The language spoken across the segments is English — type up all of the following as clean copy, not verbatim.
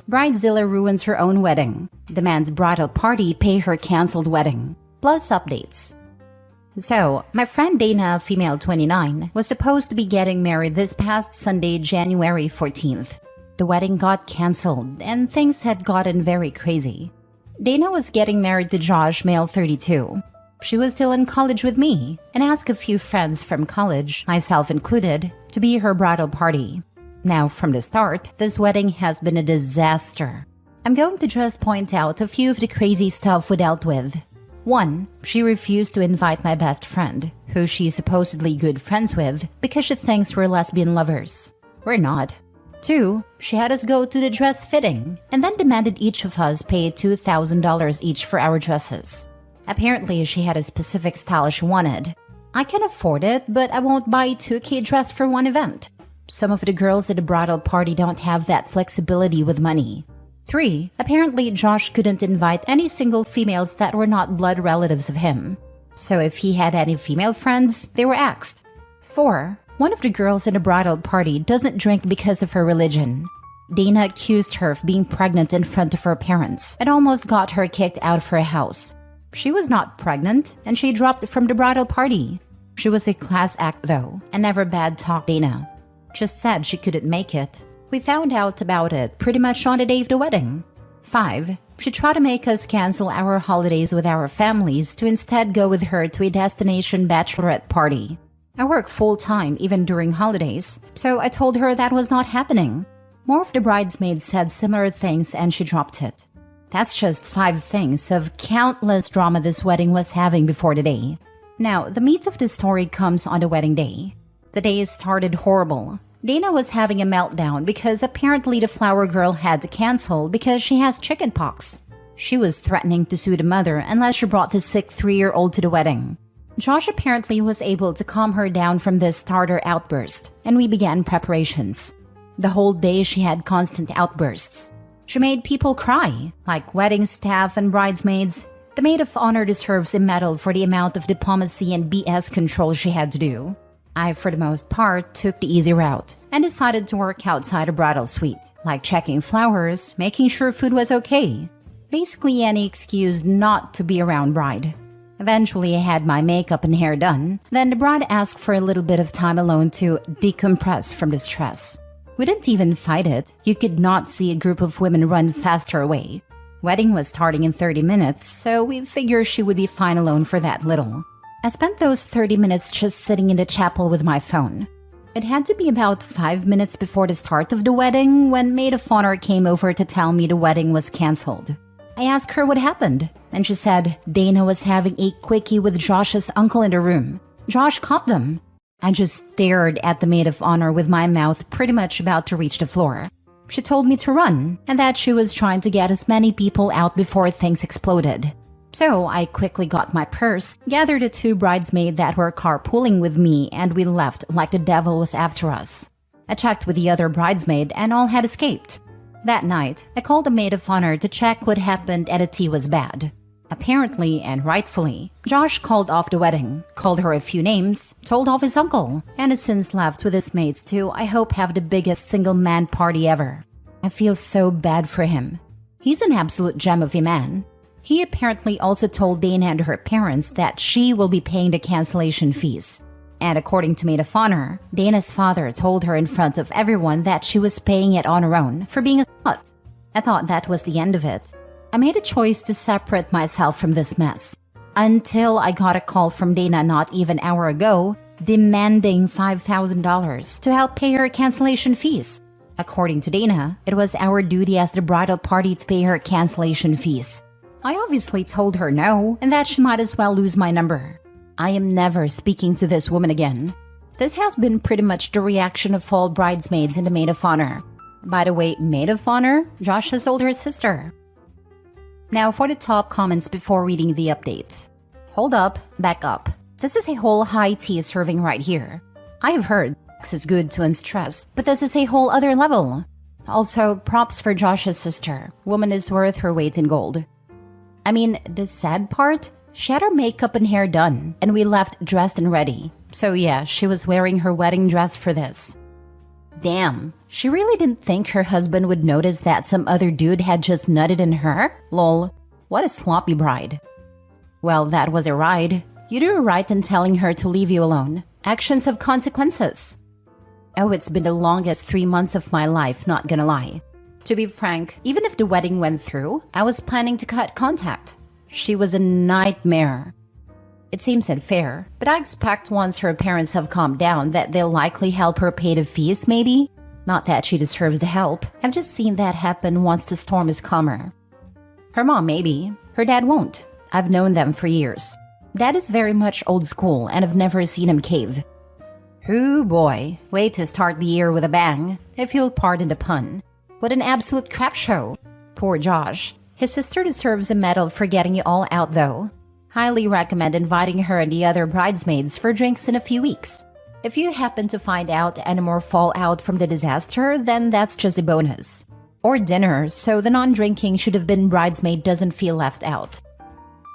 Bridezilla ruins her own wedding. Demands bridal party pay her cancelled wedding. Plus updates. So, my friend Dana, female 29, was supposed to be getting married this past Sunday, January 14th. The wedding got cancelled and things had gotten very crazy. Dana was getting married to Josh, male 32. She was still in college with me and asked a few friends from college, myself included, to be her bridal party. Now, from the start, this wedding has been a disaster. I'm going to just point out a few of the crazy stuff we dealt with. 1. She refused to invite my best friend, who she's supposedly good friends with, because she thinks we're lesbian lovers. We're not. 2. She had us go to the dress fitting, and then demanded each of us pay $2,000 each for our dresses. Apparently, she had a specific style she wanted. I can afford it, but I won't buy a $2K dress for one event. Some of the girls at the bridal party don't have that flexibility with money. 3. Apparently, Josh couldn't invite any single females that were not blood relatives of him. So if he had any female friends, they were axed. 4. One of the girls at the bridal party doesn't drink because of her religion. Dana accused her of being pregnant in front of her parents and almost got her kicked out of her house. She was not pregnant, and she dropped from the bridal party. She was a class act though, and never bad-talked Dana. Just said she couldn't make it. We found out about it pretty much on the day of the wedding. 5. She tried to make us cancel our holidays with our families to instead go with her to a destination bachelorette party. I work full-time even during holidays, so I told her that was not happening. More of the bridesmaids said similar things and she dropped it. That's just 5 things of countless drama this wedding was having before the day. Now, the meat of the story comes on the wedding day. The day started horrible. Dana was having a meltdown because apparently the flower girl had to cancel because she has chickenpox. She was threatening to sue the mother unless she brought the sick 3-year-old to the wedding. Josh apparently was able to calm her down from this starter outburst, and we began preparations. The whole day she had constant outbursts. She made people cry, like wedding staff and bridesmaids. The maid of honor deserves a medal for the amount of diplomacy and BS control she had to do. I, for the most part, took the easy route and decided to work outside a bridal suite, like checking flowers, making sure food was okay. Basically any excuse not to be around bride. Eventually I had my makeup and hair done, then the bride asked for a little bit of time alone to decompress from the stress. We didn't even fight it. You could not see a group of women run faster away. Wedding was starting in 30 minutes, so we figured she would be fine alone for that little. I spent those 30 minutes just sitting in the chapel with my phone. It had to be about 5 minutes before the start of the wedding when maid of honor came over to tell me the wedding was cancelled. I asked her what happened, and she said Dana was having a quickie with Josh's uncle in the room. Josh caught them. I just stared at the maid of honor with my mouth pretty much about to reach the floor. She told me to run, and that she was trying to get as many people out before things exploded. So I quickly got my purse, gathered the 2 bridesmaids that were carpooling with me, and we left like the devil was after us. I checked with the other bridesmaid and all had escaped. That night, I called the maid of honor to check what happened and the tea was bad. Apparently, and rightfully, Josh called off the wedding, called her a few names, told off his uncle, and has since left with his mates to, I hope, have the biggest single man party ever. I feel so bad for him. He's an absolute gem of a man. He apparently also told Dana and her parents that she will be paying the cancellation fees. And according to maid of honor, Dana's father told her in front of everyone that she was paying it on her own for being a slut. I thought that was the end of it. I made a choice to separate myself from this mess. Until I got a call from Dana not even an hour ago, demanding $5,000 to help pay her cancellation fees. According to Dana, it was our duty as the bridal party to pay her cancellation fees. I obviously told her no, and that she might as well lose my number. I am never speaking to this woman again. This has been pretty much the reaction of all bridesmaids in the maid of honor. By the way, maid of honor, Josh's older sister. Now for the top comments before reading the update. Hold up, back up. This is a whole high tea serving right here. I have heard sex is good to unstress, but this is a whole other level. Also, props for Josh's sister. Woman is worth her weight in gold. I mean, the sad part? She had her makeup and hair done, and we left dressed and ready. So yeah, she was wearing her wedding dress for this. Damn, She really didn't think her husband would notice that some other dude had just nutted in her? Lol. What a sloppy bride. Well, that was a ride. You do right in telling her to leave you alone. Actions have consequences. Oh, it's been the longest 3 months of my life, not gonna lie. To be frank, even if the wedding went through, I was planning to cut contact. She was a nightmare. It seems unfair, but I expect once her parents have calmed down that they'll likely help her pay the fees, maybe? Not that she deserves the help. I've just seen that happen once the storm is calmer. Her mom, maybe. Her dad won't. I've known them for years. Dad is very much old school, and I've never seen him cave. Ooh boy, way to start the year with a bang, if you'll pardon the pun. What an absolute crap show. Poor Josh. His sister deserves a medal for getting you all out though. Highly recommend inviting her and the other bridesmaids for drinks in a few weeks. If you happen to find out any more fallout from the disaster, then that's just a bonus. Or dinner, so the non-drinking should have been bridesmaid doesn't feel left out.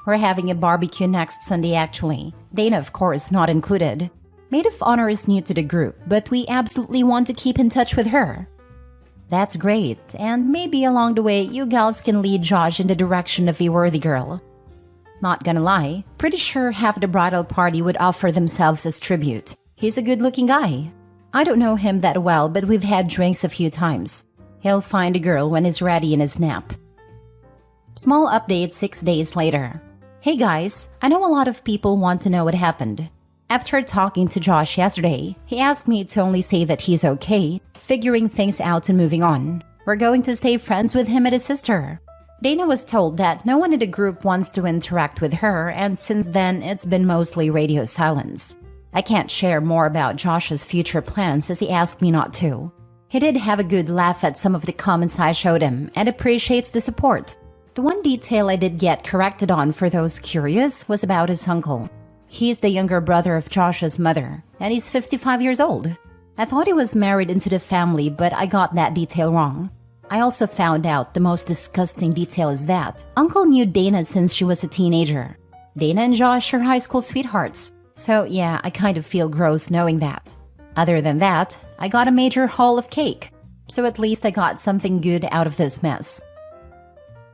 We're having a barbecue next Sunday actually. Dana, of course, not included. Maid of Honor is new to the group, but we absolutely want to keep in touch with her. That's great, and maybe along the way you gals can lead Josh in the direction of a worthy girl. Not gonna lie, pretty sure half the bridal party would offer themselves as tribute. He's a good-looking guy. I don't know him that well, but we've had drinks a few times. He'll find a girl when he's ready in his nap. Small update 6 days later. Hey guys, I know a lot of people want to know what happened. After talking to Josh yesterday, he asked me to only say that he's okay, figuring things out and moving on. We're going to stay friends with him and his sister. Dana was told that no one in the group wants to interact with her, and since then it's been mostly radio silence. I can't share more about Josh's future plans as he asked me not to. He did have a good laugh at some of the comments I showed him and appreciates the support. The one detail I did get corrected on for those curious was about his uncle. He's the younger brother of Josh's mother, and he's 55 years old. I thought he was married into the family, but I got that detail wrong. I also found out the most disgusting detail is that Uncle knew Dana since she was a teenager. Dana and Josh are high school sweethearts. So yeah, I kind of feel gross knowing that. Other than that, I got a major haul of cake. So at least I got something good out of this mess.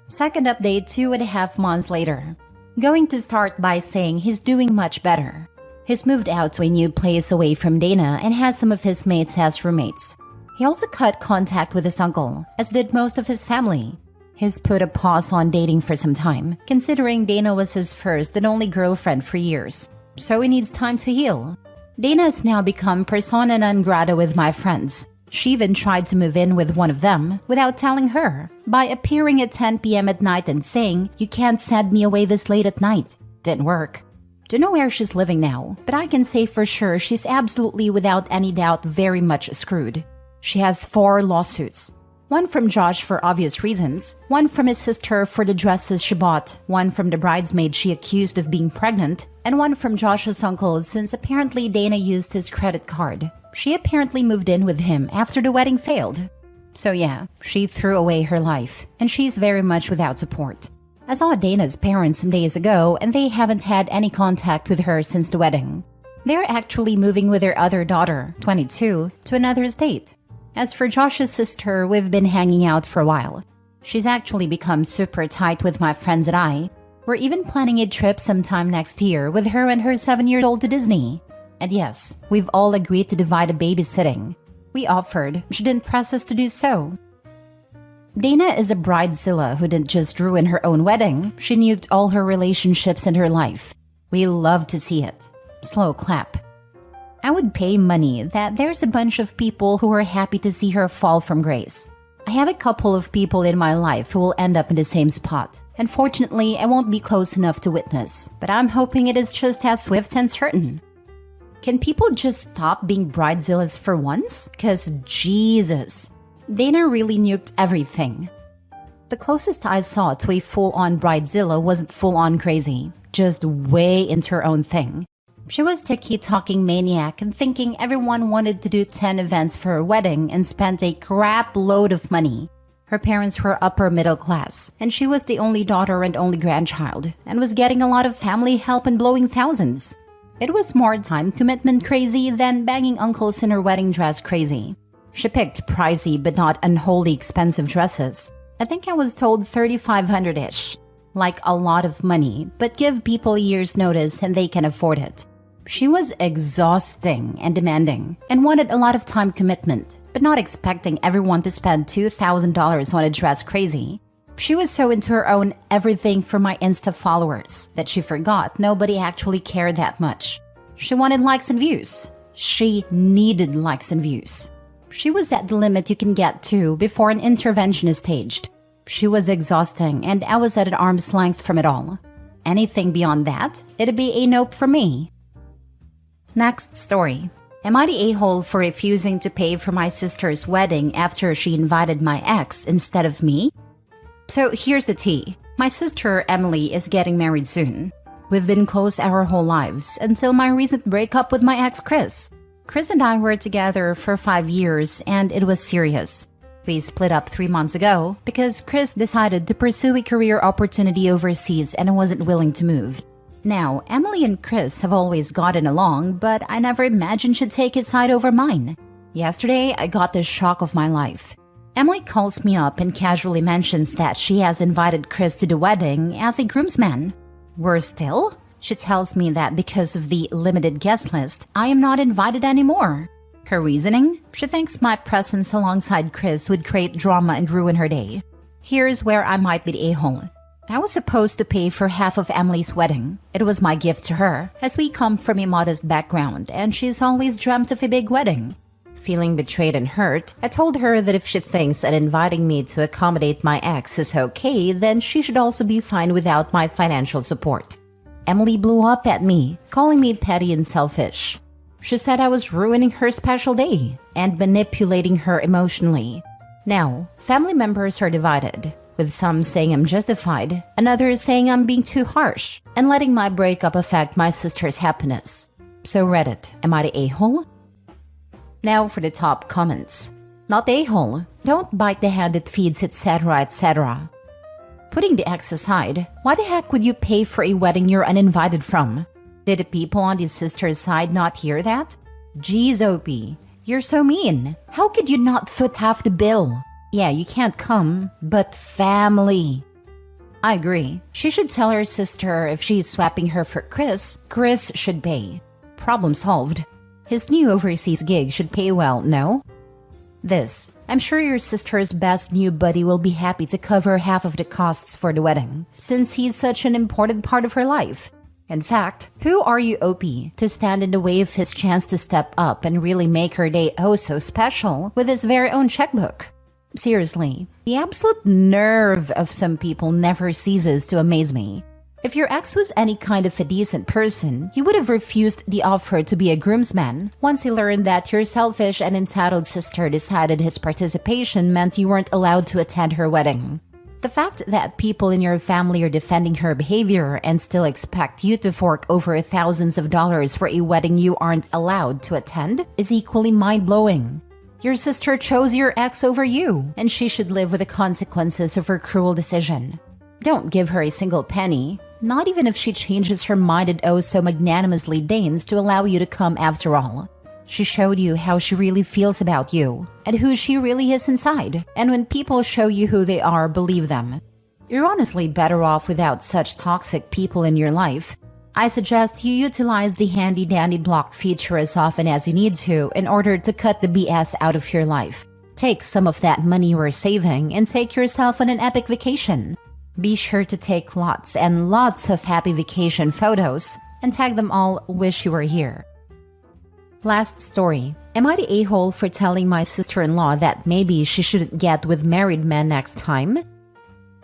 Second update 2.5 months later. Going to start by saying he's doing much better. He's moved out to a new place away from Dana and has some of his mates as roommates. He also cut contact with his uncle, as did most of his family. He's put a pause on dating for some time, considering Dana was his first and only girlfriend for years. So he needs time to heal. Dana has now become persona non grata with my friends. She even tried to move in with one of them without telling her, by appearing at 10 p.m. at night and saying, "You can't send me away this late at night." Didn't work. Don't know where she's living now, but I can say for sure she's absolutely without any doubt very much screwed. She has 4 lawsuits. One from Josh for obvious reasons, one from his sister for the dresses she bought, one from the bridesmaid she accused of being pregnant, and one from Josh's uncle since apparently Dana used his credit card. She apparently moved in with him after the wedding failed. So yeah, she threw away her life, and she's very much without support. I saw Dana's parents some days ago, and they haven't had any contact with her since the wedding. They're actually moving with their other daughter, 22, to another state. As for Josh's sister, we've been hanging out for a while. She's actually become super tight with my friends and I. We're even planning a trip sometime next year with her and her 7-year-old to Disney. And yes, we've all agreed to divide the babysitting. We offered, she didn't press us to do so. Dana is a bridezilla who didn't just ruin her own wedding, she nuked all her relationships and her life. We love to see it. Slow clap. I would pay money that there's a bunch of people who are happy to see her fall from grace. I have a couple of people in my life who will end up in the same spot. Unfortunately, I won't be close enough to witness, but I'm hoping it is just as swift and certain. Can people just stop being bridezillas for once? 'Cause Jesus, Dana really nuked everything. The closest I saw to a full-on bridezilla wasn't full-on crazy, just way into her own thing. She was tiki-talking maniac and thinking everyone wanted to do 10 events for her wedding and spent a crap load of money. Her parents were upper middle class, and she was the only daughter and only grandchild, and was getting a lot of family help and blowing thousands. It was more time commitment crazy than banging uncles in her wedding dress crazy. She picked pricey but not unwholly expensive dresses. I think I was told 3,500-ish. Like a lot of money, but give people a year's notice and they can afford it. She was exhausting and demanding and wanted a lot of time commitment, but not expecting everyone to spend $2,000 on a dress crazy. She was so into her own everything for my Insta followers that she forgot nobody actually cared that much. She wanted likes and views. She needed likes and views. She was at the limit you can get to before an intervention is staged. She was exhausting and I was at an arm's length from it all. Anything beyond that, it'd be a nope for me. Next story. Am I the a-hole for refusing to pay for my sister's wedding after she invited my ex instead of me? So here's the tea. My sister Emily is getting married soon. We've been close our whole lives until my recent breakup with my ex Chris. Chris and I were together for 5 years and it was serious. We split up 3 months ago because Chris decided to pursue a career opportunity overseas and I wasn't willing to move. Now, Emily and Chris have always gotten along, but I never imagined she'd take his side over mine. Yesterday, I got the shock of my life. Emily calls me up and casually mentions that she has invited Chris to the wedding as a groomsman. Worse still, she tells me that because of the limited guest list, I am not invited anymore. Her reasoning? She thinks my presence alongside Chris would create drama and ruin her day. Here's where I might be the a-hole. I was supposed to pay for half of Emily's wedding. It was my gift to her, as we come from a modest background and she's always dreamt of a big wedding. Feeling betrayed and hurt, I told her that if she thinks that inviting me to accommodate my ex is okay, then she should also be fine without my financial support. Emily blew up at me, calling me petty and selfish. She said I was ruining her special day and manipulating her emotionally. Now, family members are divided, with some saying I'm justified and others saying I'm being too harsh and letting my breakup affect my sister's happiness. So Reddit, am I the a-hole? Now for the top comments. Not the a-hole, don't bite the hand that feeds, etc., etc. Putting the ex aside, why the heck would you pay for a wedding you're uninvited from? Did the people on the sister's side not hear that? Geez, Opie, you're so mean. How could you not foot half the bill? Yeah, you can't come, but family. I agree. She should tell her sister if she's swapping her for Chris, Chris should pay. Problem solved. His new overseas gig should pay well, no? This. I'm sure your sister's best new buddy will be happy to cover half of the costs for the wedding, since he's such an important part of her life. In fact, who are you, Opie, to stand in the way of his chance to step up and really make her day oh so special with his very own checkbook? Seriously, the absolute nerve of some people never ceases to amaze me. If your ex was any kind of a decent person, he would have refused the offer to be a groomsman once he learned that your selfish and entitled sister decided his participation meant you weren't allowed to attend her wedding. The fact that people in your family are defending her behavior and still expect you to fork over thousands of dollars for a wedding you aren't allowed to attend is equally mind-blowing. Your sister chose your ex over you, and she should live with the consequences of her cruel decision. Don't give her a single penny, not even if she changes her mind and oh so magnanimously deigns to allow you to come after all. She showed you how she really feels about you and who she really is inside. And when people show you who they are, believe them. You're honestly better off without such toxic people in your life. I suggest you utilize the handy-dandy block feature as often as you need to in order to cut the BS out of your life. Take some of that money you are saving and take yourself on an epic vacation. Be sure to take lots and lots of happy vacation photos and tag them all "wish you were here." Last story. Am I the a-hole for telling my sister-in-law that maybe she shouldn't get with married men next time?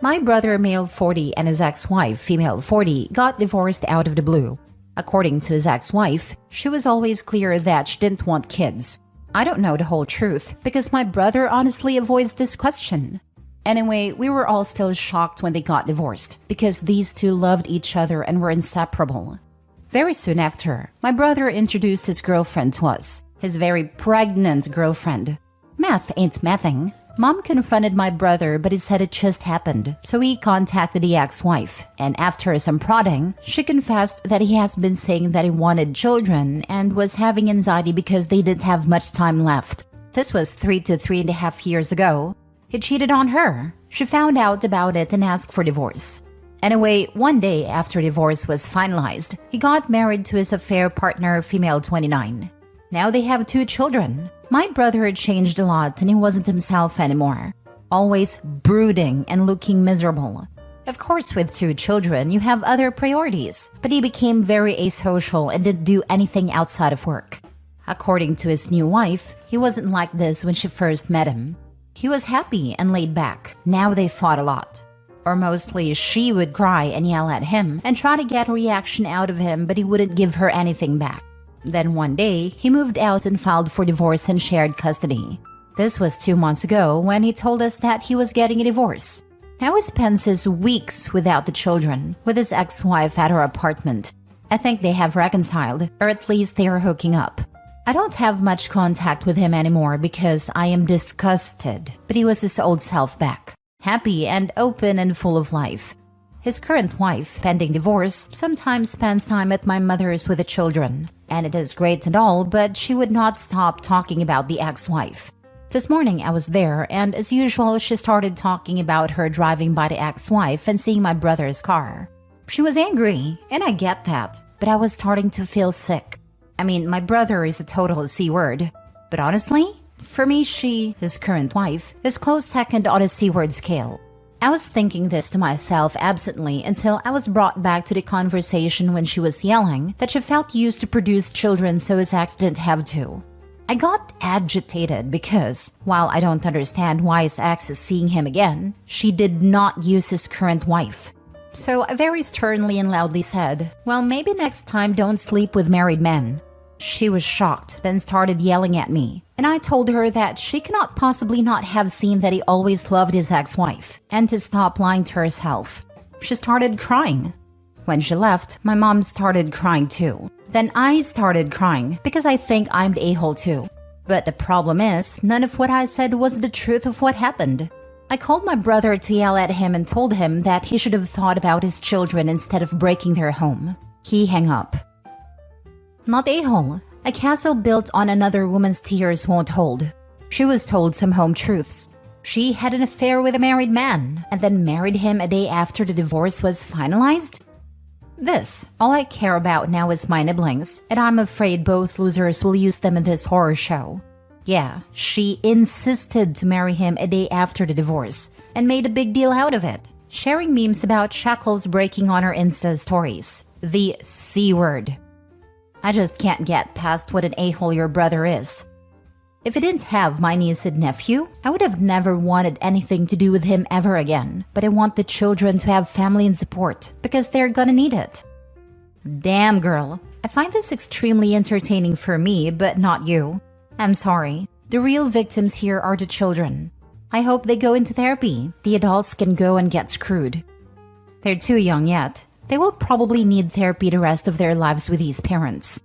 My brother, male 40, and his ex-wife, female 40, got divorced out of the blue. According to his ex-wife, she was always clear that she didn't want kids. I don't know the whole truth because my brother honestly avoids this question. Anyway, we were all still shocked when they got divorced because these two loved each other and were inseparable. Very soon after, my brother introduced his girlfriend to us, his very pregnant girlfriend. Math ain't mathing. Mom confronted my brother, but he said it just happened, so he contacted the ex-wife. And after some prodding, she confessed that he has been saying that he wanted children and was having anxiety because they didn't have much time left. This was 3 to 3.5 years ago. He cheated on her. She found out about it and asked for divorce. Anyway, one day after divorce was finalized, he got married to his affair partner, female 29. Now they have 2 children. My brother had changed a lot and he wasn't himself anymore. Always brooding and looking miserable. Of course, with 2 children, you have other priorities, but he became very asocial and didn't do anything outside of work. According to his new wife, he wasn't like this when she first met him. He was happy and laid back. Now they fought a lot. Or mostly, she would cry and yell at him and try to get a reaction out of him, but he wouldn't give her anything back. Then one day, he moved out and filed for divorce and shared custody. This was 2 months ago when he told us that he was getting a divorce. Now he spends his weeks without the children, with his ex-wife at her apartment. I think they have reconciled, or at least they are hooking up. I don't have much contact with him anymore because I am disgusted, but he was his old self back. Happy and open and full of life. His current wife, pending divorce, sometimes spends time at my mother's with the children. And it is great and all, but she would not stop talking about the ex-wife. This morning I was there, and as usual, she started talking about her driving by the ex-wife and seeing my brother's car. She was angry, and I get that, but I was starting to feel sick. I mean, my brother is a total C-word. But honestly, for me, she, his current wife, is close second on a C-word scale. I was thinking this to myself absently until I was brought back to the conversation when she was yelling that she felt used to produce children so his ex didn't have to. I got agitated because, while I don't understand why his ex is seeing him again, she did not use his current wife. So I very sternly and loudly said, well, maybe next time don't sleep with married men. She was shocked, then started yelling at me, and I told her that she cannot possibly not have seen that he always loved his ex-wife, and to stop lying to herself. She started crying. When she left, my mom started crying too. Then I started crying because I think I'm the a-hole too. But the problem is, none of what I said was the truth of what happened. I called my brother to yell at him and told him that he should have thought about his children instead of breaking their home. He hung up. Not a-hole. A castle built on another woman's tears won't hold. She was told some home truths. She had an affair with a married man and then married him a day after the divorce was finalized? All I care about now is my nibblings, and I'm afraid both losers will use them in this horror show. Yeah, she insisted to marry him a day after the divorce and made a big deal out of it, sharing memes about shackles breaking on her Insta stories. The C-word. I just can't get past what an a-hole your brother is. If I didn't have my niece and nephew, I would have never wanted anything to do with him ever again. But I want the children to have family and support, because they're gonna need it. Damn, girl. I find this extremely entertaining for me, but not you. I'm sorry. The real victims here are the children. I hope they go into therapy. The adults can go and get screwed. They're too young yet. They will probably need therapy the rest of their lives with these parents.